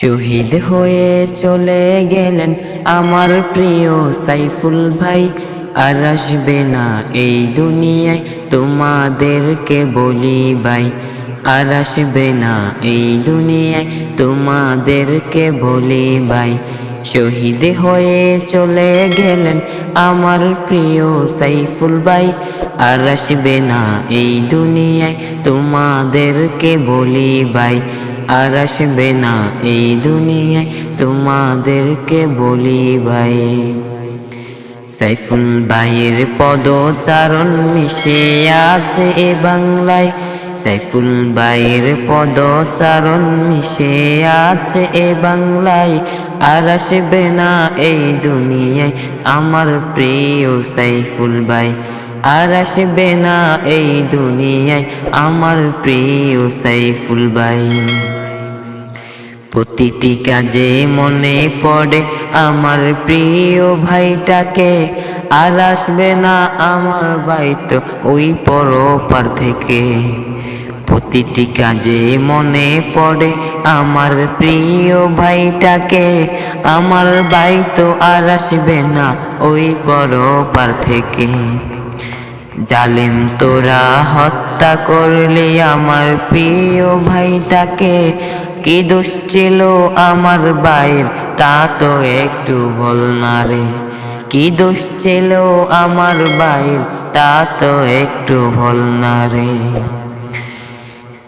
শহীদ হয়ে চলে গেলেন আমার প্রিয় সাইফুল ভাই, আর আসবে না এই দুনিয়ায় তোমাদেরকে বলি ভাই, আর আসবে না এই দুনিয়ায় তোমাদেরকে বলি ভাই। শহীদ হয়ে চলে গেলেন আমার প্রিয় সাইফুল ভাই, আর আসবে না এই দুনিয়ায় তোমাদেরকে বলি ভাই, আর আসবে না এই দুনিয়ায় তোমাদেরকে বলি ভাই। সাইফুল ভাইয়ের পদচারণ মিশে আছে এ বাংলায়, সাইফুল ভাইয়ের পদচারণ মিশে আছে এ বাংলায়, আর আসবে না এই দুনিয়ায় আমার প্রিয় সাইফুল ভাই, আর আসবে না এই দুনিয়ায় আমার প্রিয় সাইফুল ভাই। প্রতিটি কাজে মনে পড়ে আমার প্রিয় ভাইটাকে, আর আসবে না আমার ভাই তো ওই পরপার থেকে। প্রতিটি কাজে মনে পড়ে আমার প্রিয় ভাইটাকে, আমার ভাই তো আর আসবে না ওই পরপার থেকে। জালিম তোরা হত্যা করলি আমার প্রিয় ভাইটাকে, কি দোষ ছিল আমার ভাইয়ের তা তো একটু বল না রে, কি দোষ ছিল আমার ভাইয়ের তা তো একটু বল না রে।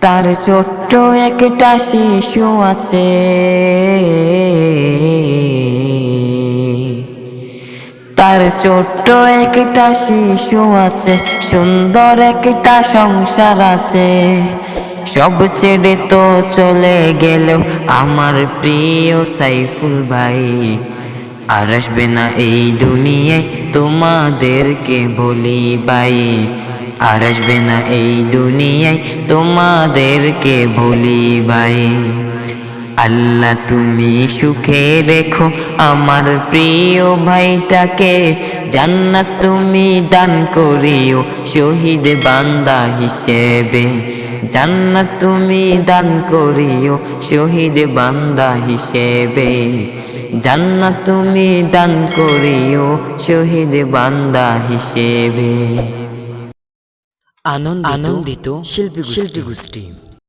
তার ছোট্ট একটা শিশু আছে, তার ছোট্ট একটা শিশু আছে, সুন্দর একটা সংসার আছে। সব ছেড়ে তো চলে গেল আমার প্রিয় সাইফুল ভাই, আর আসবে না এই দুনিয়ায় তোমাদেরকে বলি ভাই, আর আসবে না এই দুনিয়ায় তোমাদেরকে বলি ভাই। আল্লাহ তুমি সুখে রেখো আমার প্রিয় ভাইটাকে, জান্নাত তুমি দান করিও শহীদ বান্দা হিসেবে, জান্নাত তুমি দান করিও শহীদ বান্দা হিসেবে, জান্নাত তুমি দান করিও শহীদ বান্দা হিসেবে। আনন্দিত শিল্পী গোষ্ঠী।